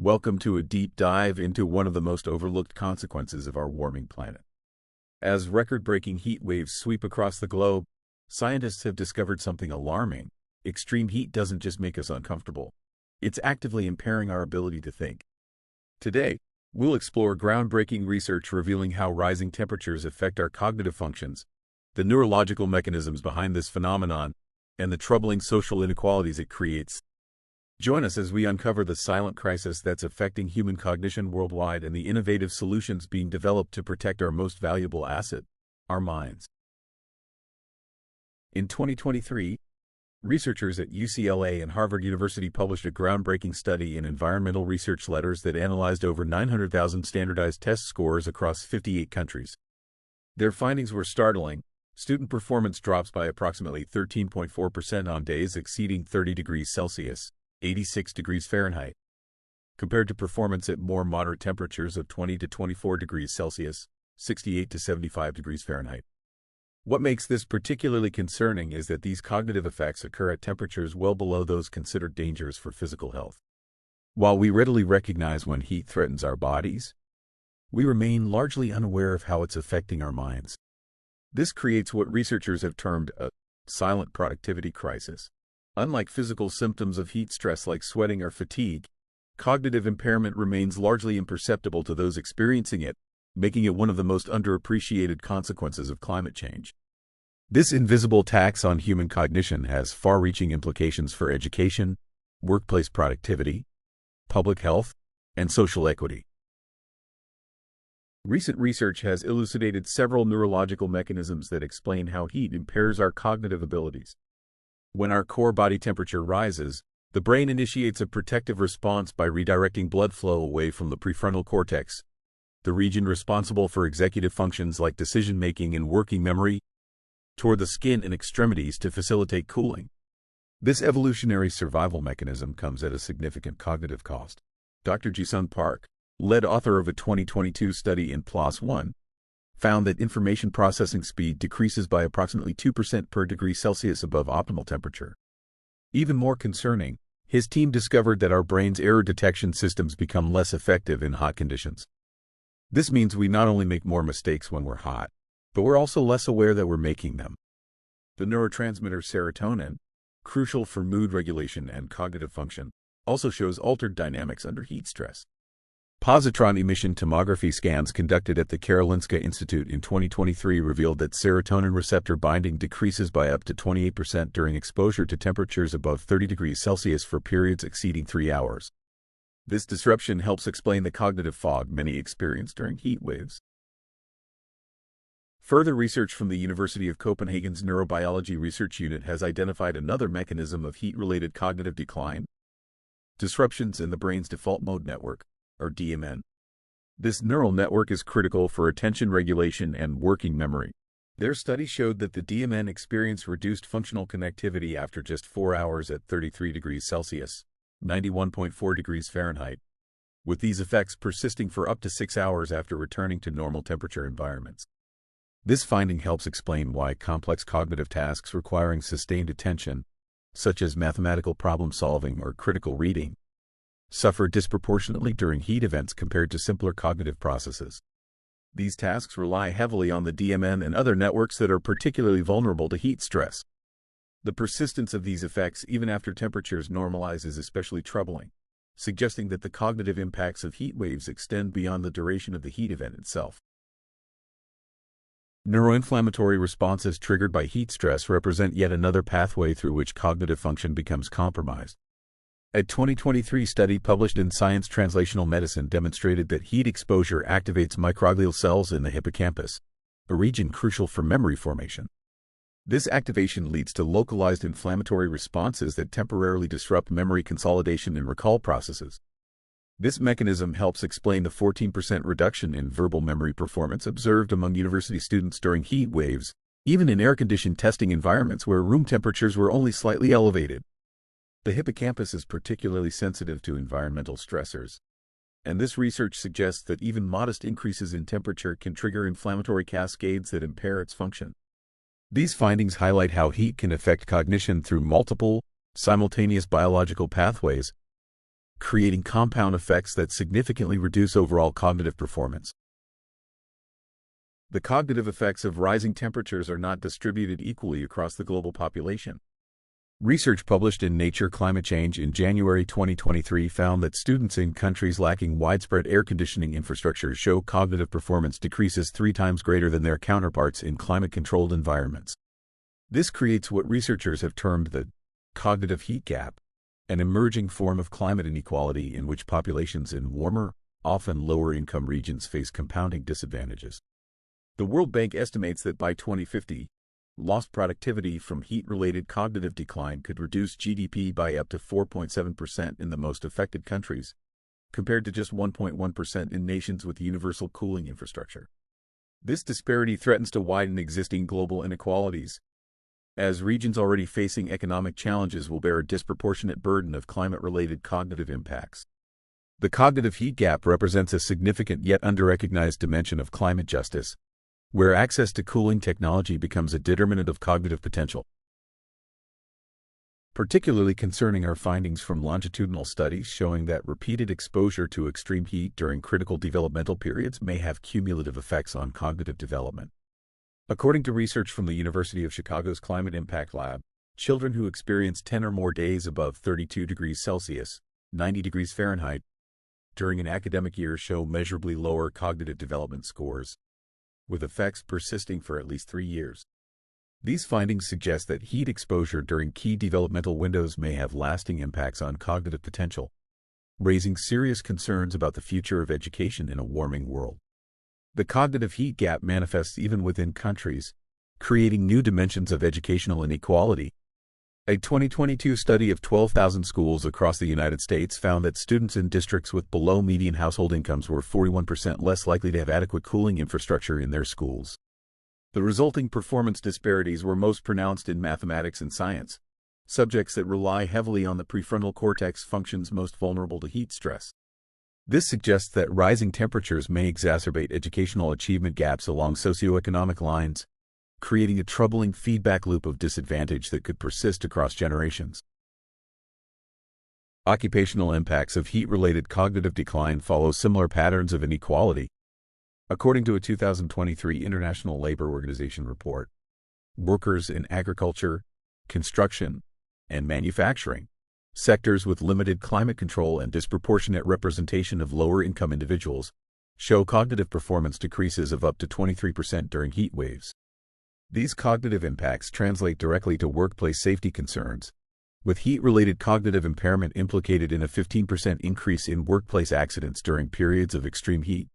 Welcome to a deep dive into one of the most overlooked consequences of our warming planet. As record-breaking heat waves sweep across the globe, scientists have discovered something alarming. Extreme heat doesn't just make us uncomfortable. It's actively impairing our ability to think. Today, we'll explore groundbreaking research revealing how rising temperatures affect our cognitive functions, the neurological mechanisms behind this phenomenon, and the troubling social inequalities it creates. Join us as we uncover the silent crisis that's affecting human cognition worldwide and the innovative solutions being developed to protect our most valuable asset, our minds. In 2023, researchers at UCLA and Harvard University published a groundbreaking study in Environmental Research Letters that analyzed over 900,000 standardized test scores across 58 countries. Their findings were startling. Student performance drops by approximately 13.4% on days exceeding 30 degrees Celsius, 86 degrees Fahrenheit, compared to performance at more moderate temperatures of 20 to 24 degrees Celsius, 68 to 75 degrees Fahrenheit. What makes this particularly concerning is that these cognitive effects occur at temperatures well below those considered dangerous for physical health. While we readily recognize when heat threatens our bodies, we remain largely unaware of how it's affecting our minds. This creates what researchers have termed a silent productivity crisis. Unlike physical symptoms of heat stress like sweating or fatigue, cognitive impairment remains largely imperceptible to those experiencing it, making it one of the most underappreciated consequences of climate change. This invisible tax on human cognition has far-reaching implications for education, workplace productivity, public health, and social equity. Recent research has elucidated several neurological mechanisms that explain how heat impairs our cognitive abilities. When our core body temperature rises, the brain initiates a protective response by redirecting blood flow away from the prefrontal cortex, the region responsible for executive functions like decision-making and working memory, toward the skin and extremities to facilitate cooling. This evolutionary survival mechanism comes at a significant cognitive cost. Dr. Ji-Sung Park, lead author of a 2022 study in PLOS One, found that information processing speed decreases by approximately 2% per degree Celsius above optimal temperature. Even more concerning, his team discovered that our brain's error detection systems become less effective in hot conditions. This means we not only make more mistakes when we're hot, but we're also less aware that we're making them. The neurotransmitter serotonin, crucial for mood regulation and cognitive function, also shows altered dynamics under heat stress. Positron emission tomography scans conducted at the Karolinska Institute in 2023 revealed that serotonin receptor binding decreases by up to 28% during exposure to temperatures above 30 degrees Celsius for periods exceeding 3 hours. This disruption helps explain the cognitive fog many experience during heat waves. Further research from the University of Copenhagen's Neurobiology Research Unit has identified another mechanism of heat-related cognitive decline: disruptions in the brain's default mode network, or DMN. This neural network is critical for attention regulation and working memory. Their study showed that the DMN experienced reduced functional connectivity after just 4 hours at 33 degrees Celsius, 91.4 degrees Fahrenheit, with these effects persisting for up to 6 hours after returning to normal temperature environments. This finding helps explain why complex cognitive tasks requiring sustained attention, such as mathematical problem-solving or critical reading, suffer disproportionately during heat events compared to simpler cognitive processes. These tasks rely heavily on the DMN and other networks that are particularly vulnerable to heat stress. The persistence of these effects even after temperatures normalize is especially troubling, suggesting that the cognitive impacts of heat waves extend beyond the duration of the heat event itself. Neuroinflammatory responses triggered by heat stress represent yet another pathway through which cognitive function becomes compromised. A 2023 study published in Science Translational Medicine demonstrated that heat exposure activates microglial cells in the hippocampus, a region crucial for memory formation. This activation leads to localized inflammatory responses that temporarily disrupt memory consolidation and recall processes. This mechanism helps explain the 14% reduction in verbal memory performance observed among university students during heat waves, even in air-conditioned testing environments where room temperatures were only slightly elevated. The hippocampus is particularly sensitive to environmental stressors, and this research suggests that even modest increases in temperature can trigger inflammatory cascades that impair its function. These findings highlight how heat can affect cognition through multiple, simultaneous biological pathways, creating compound effects that significantly reduce overall cognitive performance. The cognitive effects of rising temperatures are not distributed equally across the global population. Research published in Nature Climate Change in January 2023 found that students in countries lacking widespread air conditioning infrastructure show cognitive performance decreases 3 times greater than their counterparts in climate-controlled environments. This creates what researchers have termed the cognitive heat gap, an emerging form of climate inequality in which populations in warmer, often lower-income regions face compounding disadvantages. The World Bank estimates that by 2050, lost productivity from heat-related cognitive decline could reduce GDP by up to 4.7% in the most affected countries, compared to just 1.1% in nations with universal cooling infrastructure. This disparity threatens to widen existing global inequalities, as regions already facing economic challenges will bear a disproportionate burden of climate-related cognitive impacts. The cognitive heat gap represents a significant yet under-recognized dimension of climate justice, where access to cooling technology becomes a determinant of cognitive potential. Particularly concerning are findings from longitudinal studies showing that repeated exposure to extreme heat during critical developmental periods may have cumulative effects on cognitive development. According to research from the University of Chicago's Climate Impact Lab, children who experience 10 or more days above 32 degrees Celsius, 90 degrees Fahrenheit, during an academic year show measurably lower cognitive development scores, with effects persisting for at least 3 years. These findings suggest that heat exposure during key developmental windows may have lasting impacts on cognitive potential, raising serious concerns about the future of education in a warming world. The cognitive heat gap manifests even within countries, creating new dimensions of educational inequality. A 2022 study of 12,000 schools across the United States found that students in districts with below-median household incomes were 41% less likely to have adequate cooling infrastructure in their schools. The resulting performance disparities were most pronounced in mathematics and science, subjects that rely heavily on the prefrontal cortex functions most vulnerable to heat stress. This suggests that rising temperatures may exacerbate educational achievement gaps along socioeconomic lines, creating a troubling feedback loop of disadvantage that could persist across generations. Occupational impacts of heat-related cognitive decline follow similar patterns of inequality. According to a 2023 International Labor Organization report, workers in agriculture, construction, and manufacturing, sectors with limited climate control and disproportionate representation of lower-income individuals, show cognitive performance decreases of up to 23% during heat waves. These cognitive impacts translate directly to workplace safety concerns, with heat-related cognitive impairment implicated in a 15% increase in workplace accidents during periods of extreme heat.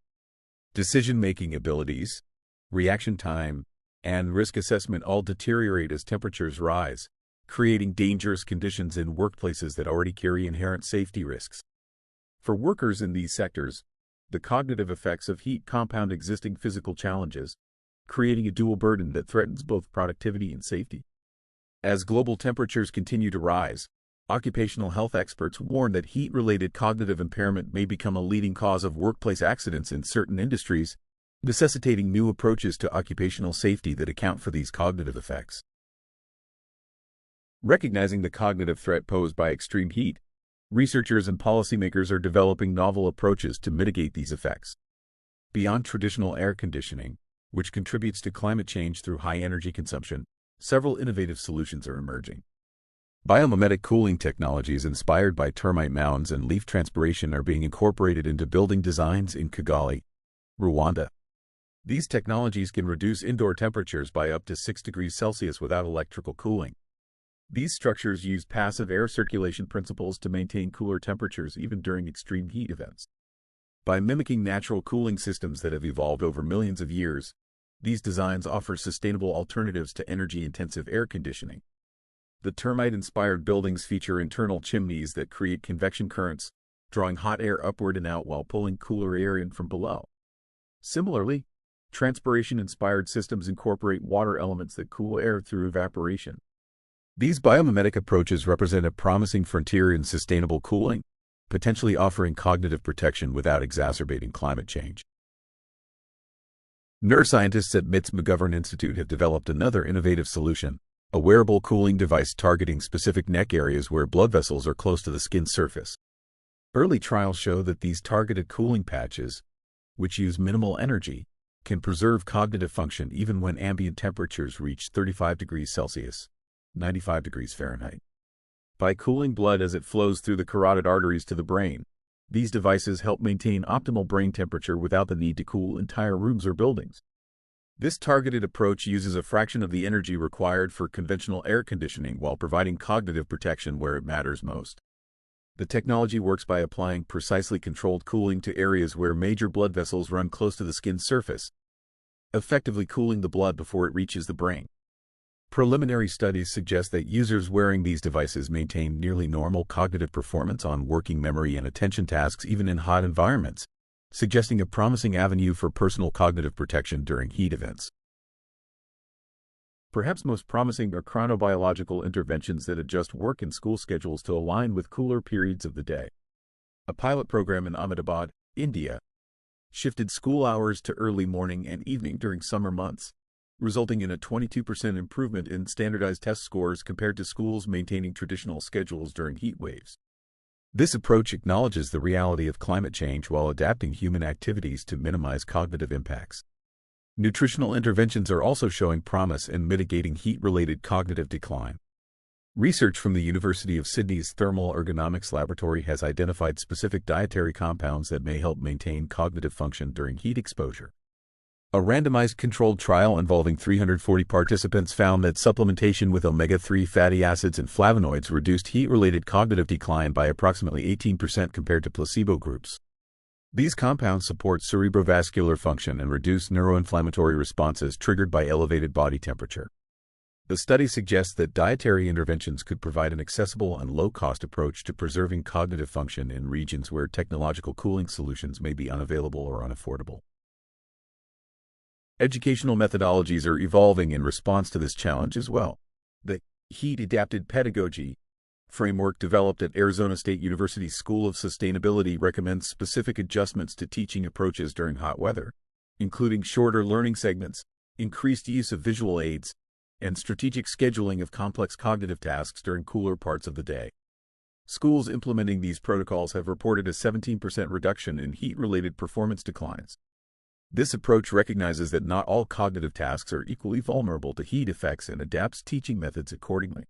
Decision-making abilities, reaction time, and risk assessment all deteriorate as temperatures rise, creating dangerous conditions in workplaces that already carry inherent safety risks. For workers in these sectors, the cognitive effects of heat compound existing physical challenges, creating a dual burden that threatens both productivity and safety. As global temperatures continue to rise, occupational health experts warn that heat-related cognitive impairment may become a leading cause of workplace accidents in certain industries, necessitating new approaches to occupational safety that account for these cognitive effects. Recognizing the cognitive threat posed by extreme heat, researchers and policymakers are developing novel approaches to mitigate these effects. Beyond traditional air conditioning, which contributes to climate change through high energy consumption, several innovative solutions are emerging. Biomimetic cooling technologies inspired by termite mounds and leaf transpiration are being incorporated into building designs in Kigali, Rwanda. These technologies can reduce indoor temperatures by up to 6 degrees Celsius without electrical cooling. These structures use passive air circulation principles to maintain cooler temperatures even during extreme heat events. By mimicking natural cooling systems that have evolved over millions of years, these designs offer sustainable alternatives to energy-intensive air conditioning. The termite-inspired buildings feature internal chimneys that create convection currents, drawing hot air upward and out while pulling cooler air in from below. Similarly, transpiration-inspired systems incorporate water elements that cool air through evaporation. These biomimetic approaches represent a promising frontier in sustainable cooling, potentially offering cognitive protection without exacerbating climate change. Neuroscientists at MIT's McGovern Institute have developed another innovative solution, a wearable cooling device targeting specific neck areas where blood vessels are close to the skin surface. Early trials show that these targeted cooling patches, which use minimal energy, can preserve cognitive function even when ambient temperatures reach 35 degrees Celsius, 95 degrees Fahrenheit. By cooling blood as it flows through the carotid arteries to the brain, these devices help maintain optimal brain temperature without the need to cool entire rooms or buildings. This targeted approach uses a fraction of the energy required for conventional air conditioning while providing cognitive protection where it matters most. The technology works by applying precisely controlled cooling to areas where major blood vessels run close to the skin's surface, effectively cooling the blood before it reaches the brain. Preliminary studies suggest that users wearing these devices maintain nearly normal cognitive performance on working memory and attention tasks even in hot environments, suggesting a promising avenue for personal cognitive protection during heat events. Perhaps most promising are chronobiological interventions that adjust work and school schedules to align with cooler periods of the day. A pilot program in Ahmedabad, India, shifted school hours to early morning and evening during summer months, resulting in a 22% improvement in standardized test scores compared to schools maintaining traditional schedules during heat waves. This approach acknowledges the reality of climate change while adapting human activities to minimize cognitive impacts. Nutritional interventions are also showing promise in mitigating heat-related cognitive decline. Research from the University of Sydney's Thermal Ergonomics Laboratory has identified specific dietary compounds that may help maintain cognitive function during heat exposure. A randomized controlled trial involving 340 participants found that supplementation with omega-3 fatty acids and flavonoids reduced heat-related cognitive decline by approximately 18% compared to placebo groups. These compounds support cerebrovascular function and reduce neuroinflammatory responses triggered by elevated body temperature. The study suggests that dietary interventions could provide an accessible and low-cost approach to preserving cognitive function in regions where technological cooling solutions may be unavailable or unaffordable. Educational methodologies are evolving in response to this challenge as well. The heat-adapted pedagogy framework developed at Arizona State University's School of Sustainability recommends specific adjustments to teaching approaches during hot weather, including shorter learning segments, increased use of visual aids, and strategic scheduling of complex cognitive tasks during cooler parts of the day. Schools implementing these protocols have reported a 17% reduction in heat-related performance declines. This approach recognizes that not all cognitive tasks are equally vulnerable to heat effects and adapts teaching methods accordingly.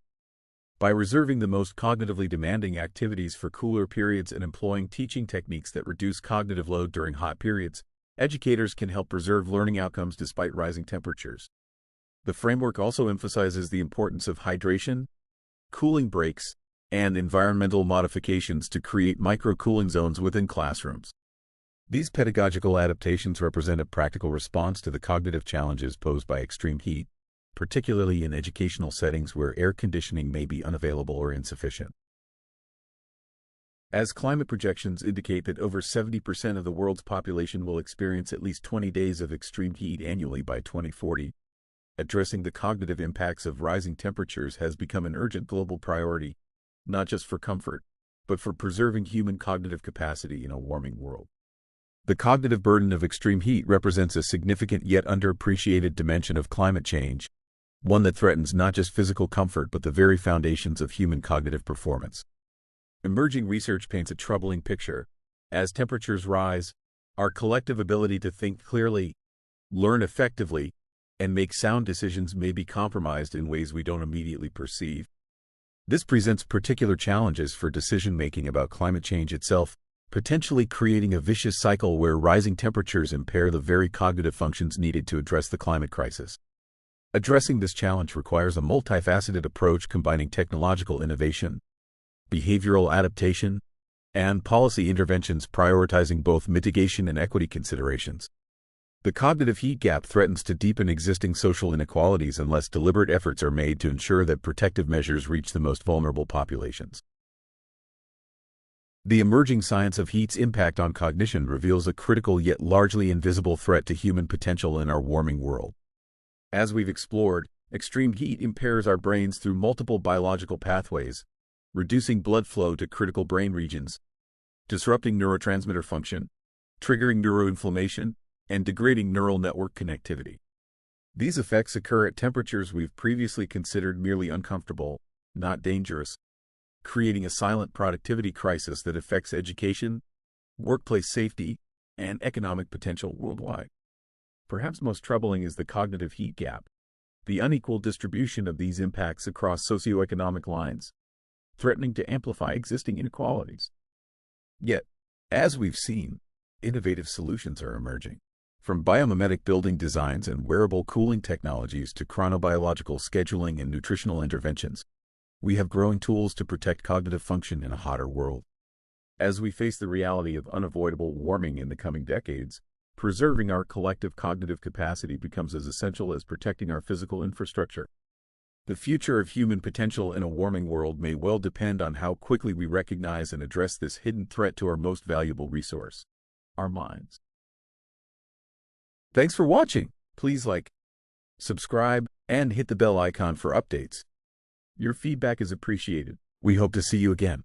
By reserving the most cognitively demanding activities for cooler periods and employing teaching techniques that reduce cognitive load during hot periods, educators can help preserve learning outcomes despite rising temperatures. The framework also emphasizes the importance of hydration, cooling breaks, and environmental modifications to create micro-cooling zones within classrooms. These pedagogical adaptations represent a practical response to the cognitive challenges posed by extreme heat, particularly in educational settings where air conditioning may be unavailable or insufficient. As climate projections indicate that over 70% of the world's population will experience at least 20 days of extreme heat annually by 2040, addressing the cognitive impacts of rising temperatures has become an urgent global priority, not just for comfort, but for preserving human cognitive capacity in a warming world. The cognitive burden of extreme heat represents a significant yet underappreciated dimension of climate change, one that threatens not just physical comfort but the very foundations of human cognitive performance. Emerging research paints a troubling picture. As temperatures rise, our collective ability to think clearly, learn effectively, and make sound decisions may be compromised in ways we don't immediately perceive. This presents particular challenges for decision-making about climate change itself, potentially creating a vicious cycle where rising temperatures impair the very cognitive functions needed to address the climate crisis. Addressing this challenge requires a multifaceted approach combining technological innovation, behavioral adaptation, and policy interventions prioritizing both mitigation and equity considerations. The cognitive heat gap threatens to deepen existing social inequalities unless deliberate efforts are made to ensure that protective measures reach the most vulnerable populations. The emerging science of heat's impact on cognition reveals a critical yet largely invisible threat to human potential in our warming world. As we've explored, extreme heat impairs our brains through multiple biological pathways, reducing blood flow to critical brain regions, disrupting neurotransmitter function, triggering neuroinflammation, and degrading neural network connectivity. These effects occur at temperatures we've previously considered merely uncomfortable, not dangerous. creating a silent productivity crisis that affects education, workplace safety, and economic potential worldwide. Perhaps most troubling is the cognitive heat gap, the unequal distribution of these impacts across socioeconomic lines, threatening to amplify existing inequalities. Yet, as we've seen, innovative solutions are emerging. From biomimetic building designs and wearable cooling technologies to chronobiological scheduling and nutritional interventions, we have growing tools to protect cognitive function in a hotter world. As we face the reality of unavoidable warming in the coming decades, preserving our collective cognitive capacity becomes as essential as protecting our physical infrastructure. The future of human potential in a warming world may well depend on how quickly we recognize and address this hidden threat to our most valuable resource, our minds. Thanks for watching. Please like, subscribe, and hit the bell icon for updates. Your feedback is appreciated. We hope to see you again.